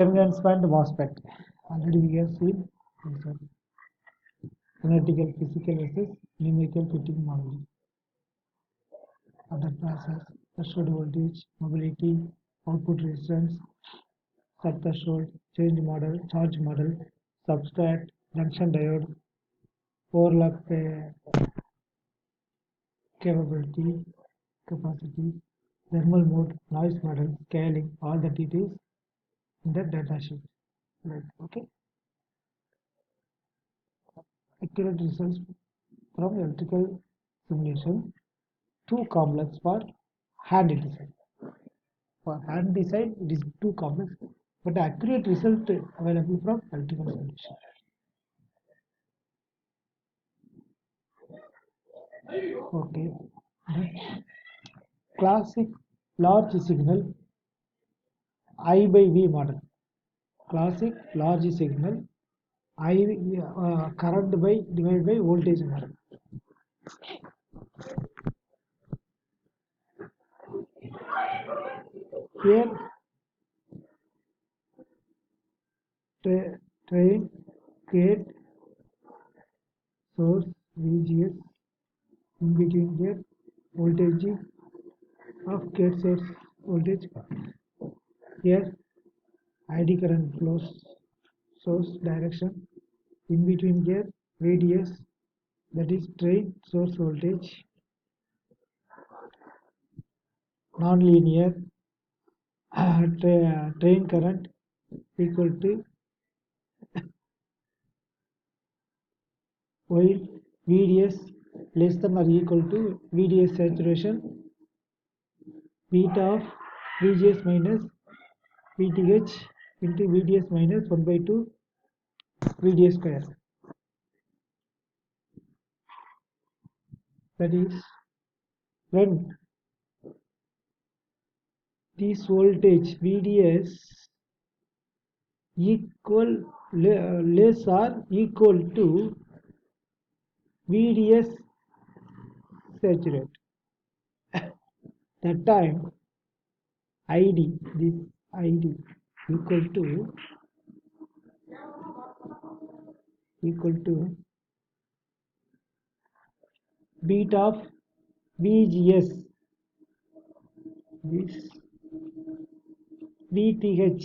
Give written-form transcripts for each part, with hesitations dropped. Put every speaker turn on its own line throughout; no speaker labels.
Enhancement MOSFET. Already we have seen theoretical, physical versus numerical fitting model. Other process, threshold voltage, mobility, output resistance, sub-threshold, change model, charge model, substrate, junction diode, overlap capability, capacity, thermal mode, noise model, scaling, all that it is in the data sheet. Right, okay. Accurate results from electrical simulation, too complex for hand design. For hand design, it is too complex, but accurate result available from electrical simulation. Okay. Classic large signal I by V model. Classic large signal I current by divided by voltage model. Here train gate source VGS in between here voltage of gate source voltage. Here ID current flows source direction in between here VDS, that is drain source voltage, non-linear drain current equal to while VDS less than or equal to VDS saturation, beta of VGS minus VTH into VDS minus 1 by 2 VDS square. That is when this voltage VDS equal less or equal to VDS saturate. That time ID, this ID equal to beta of VGS, this VTH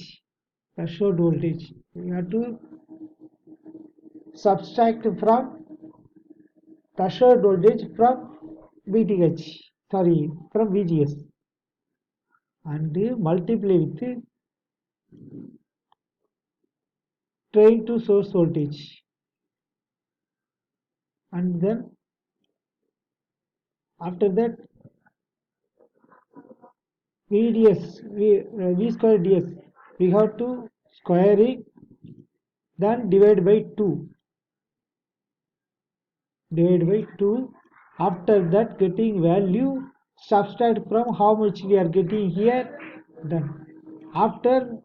threshold voltage. We have to subtract from threshold voltage from VTH, sorry, from VGS, and multiply with drain to source voltage, and then after that VDS, V square DS, we have to square it, then divide by 2. After that, getting value, subtract from how much we are getting here. Then after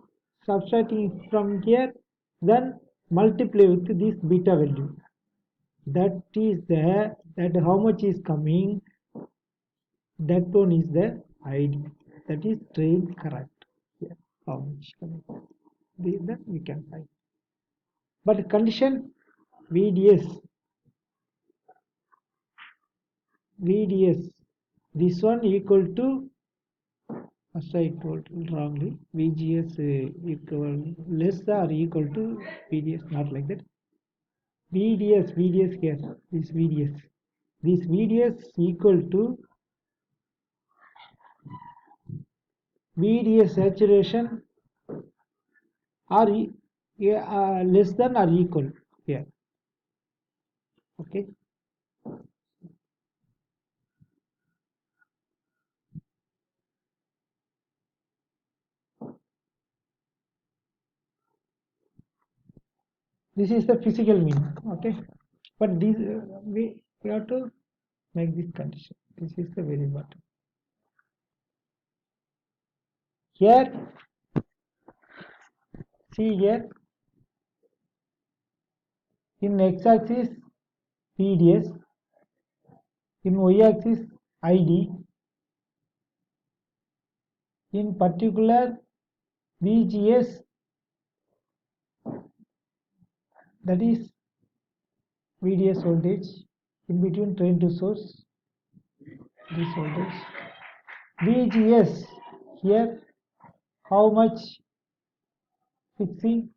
subtracting from here, then multiply with this beta value. That is the that how much is coming. That one is the ID. That is drain current. Here, how much coming? Then we can find. But condition VDS, this one equal to, first I told wrongly, VGS equal less or equal to VDS, not like that. VDS here, this VDS equal to VDS saturation or less than or equal here. Okay. This is the physical meaning. Okay. But this we have to make this condition. This is the very bottom. Here, see here, in x-axis VDS, in y-axis ID, in particular VGS that is VDS voltage in between drain to source, this voltage. VGS, here how much fixing,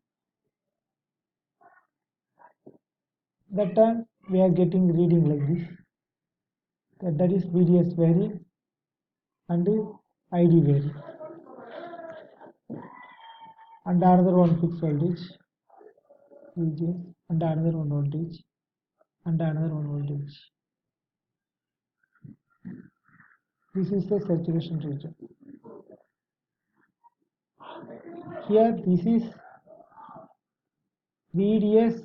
that time we are getting reading like this, that is VDS varying and ID varying, and another one fixed voltage VGS, and another one voltage, and another one voltage. This is the saturation region. Here this is VDS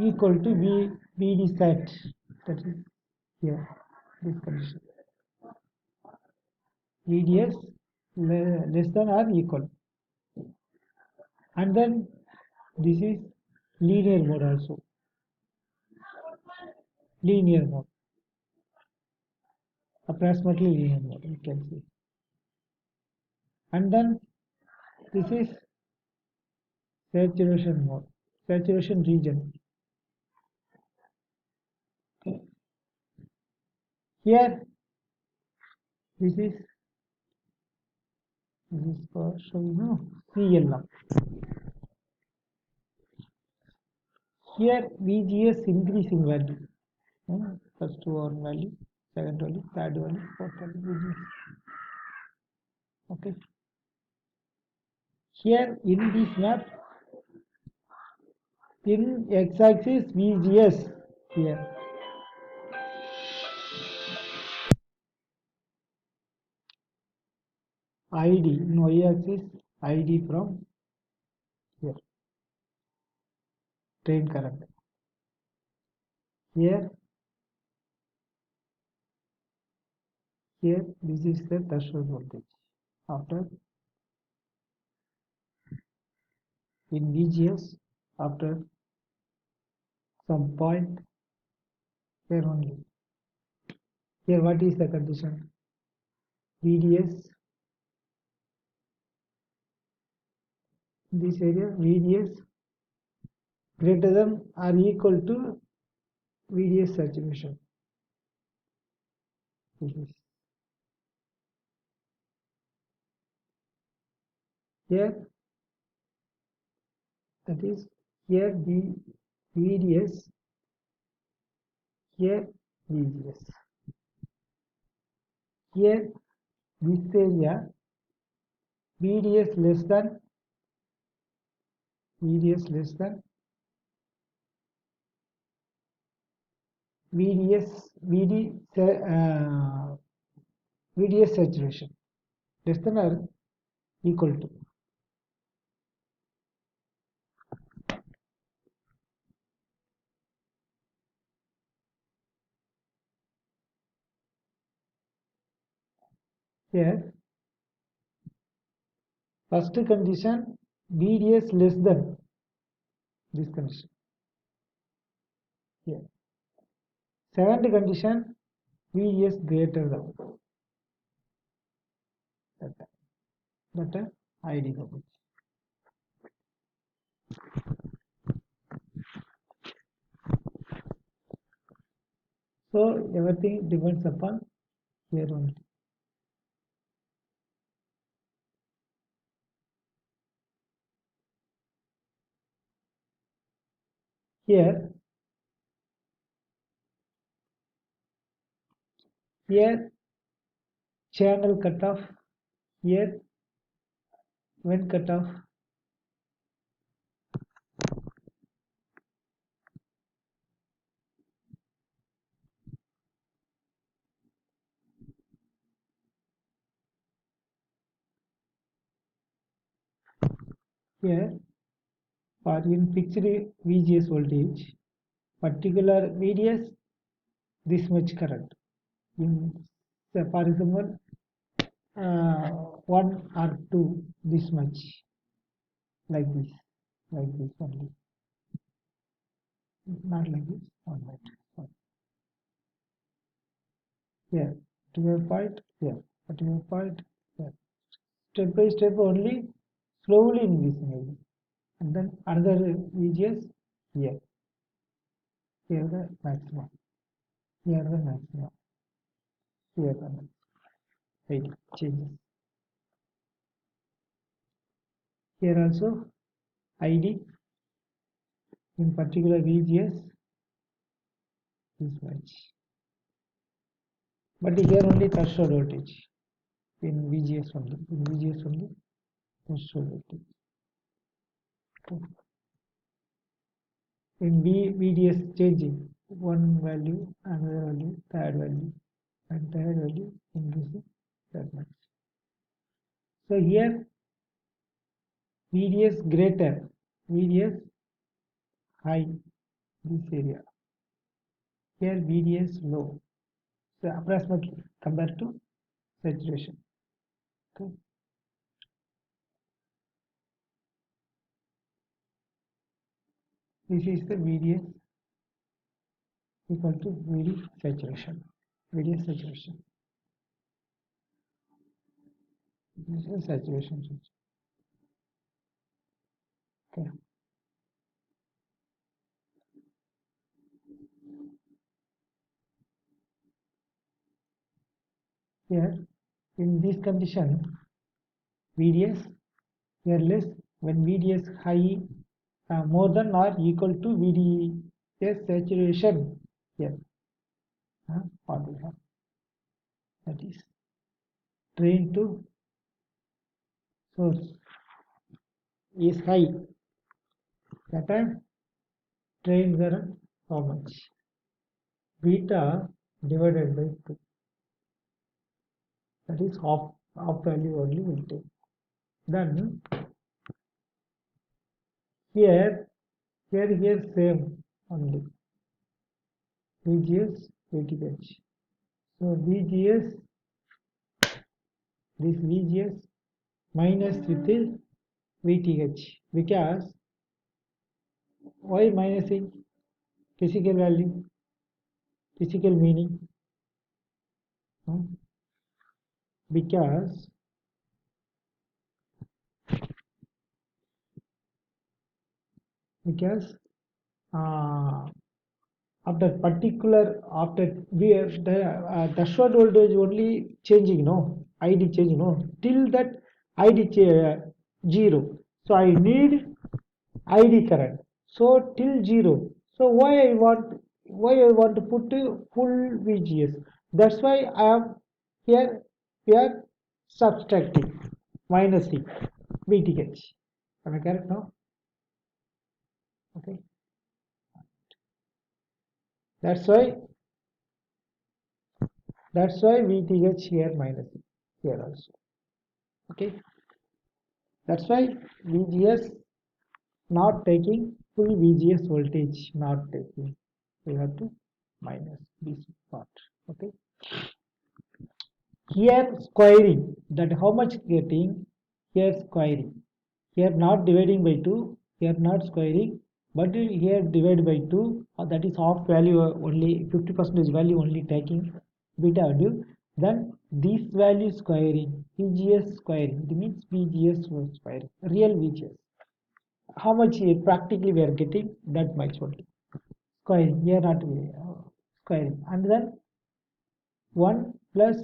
equal to VD sat, that is here, this condition. VDS less than or equal, and then this is linear mode also, linear mode, approximately linear mode you can see, and then this is saturation mode, saturation region. Okay. Here this is for showing now CLM. Here VGS increasing value, first one value, second value, third value, fourth value, VGS. Okay. Here in this map, in x-axis VGS here. ID in y-axis, ID from here, drain current. Here this is the threshold voltage. After in VGS, after some point here only. Here what is the condition? VDS, this area VDS greater than or equal to VDS saturation. This is here, that is here VDS, here VGS. Here this area VDS less than VDS saturation less than or equal to. Here first condition VDS less than this condition. Here second condition VDS greater than that ID voltage. So everything depends upon here only. Here channel cutoff, here when cutoff, here for in fixed VGS voltage, particular VDS this much current. In for example 1 or 2 this much, like this only, not like this, one by two. Here 12 point, here 12 point, here step by step only, slowly increasing. and then another VGS here. Here the maximum. Here the maximum. Here the maximum. Right, changes. Here also ID in particular VGS is much. But here only threshold voltage in VGS only. In VGS only threshold voltage. Okay. In VDS changing one value, another value, third value, and third value increasing that much. So here VDS greater, VDS high, this area. Here VDS low. So approximately compared to saturation. Okay. This is the VDS equal to VD saturation. VDS saturation. This is saturation. Okay. Here in this condition VDS here less when VDS high more than or equal to VDS saturation here what we have, that is drain to source is high, that time drain current how much, beta divided by 2, that is half value only will take. Then here same only VGS VTH. So VGS, this VGS minus with VTH, because why minusing physical value, physical meaning, because after particular after we have the threshold voltage only changing, no ID changing, no till that ID 0. So I need ID current. So till 0. So why I want to put full VGS. That's why I am here subtracting minusing VTH. Am I correct now? Okay. That's why VTH here minus here also. Okay. That's why VGS not taking full VGS voltage, not taking. We have to minus this part. Okay. Here squaring, that how much getting, here squaring. Here not dividing by 2, here not squaring, but here divided by 2, that is half value only, 50% value only taking beta value. Then this value squaring, VGS squaring, it means VGS squaring, real VGS. How much here practically we are getting, that much only. Squaring, here not squaring. And then 1 plus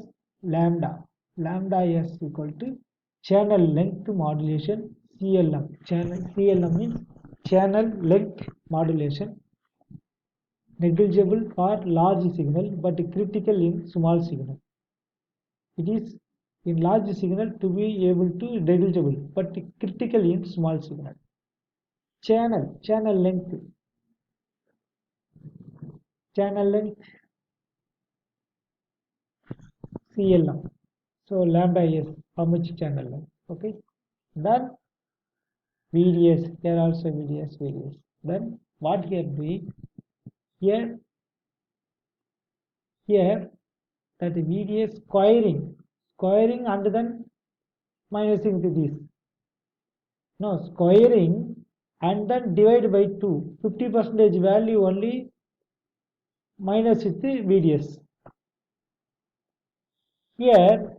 lambda. Lambda is equal to channel length modulation CLM. CLM means channel length modulation. Negligible for large signal but critical in small signal. It is in large signal to be able to negligible but critical in small signal. Channel length. Channel length CLM. So lambda is how much channel length. Okay. Then VDS, here also VDS. Then what here doing? Here that VDS squaring and then minusing to this. No, squaring and then divide by 2. 50% value only minus with the VDS. Here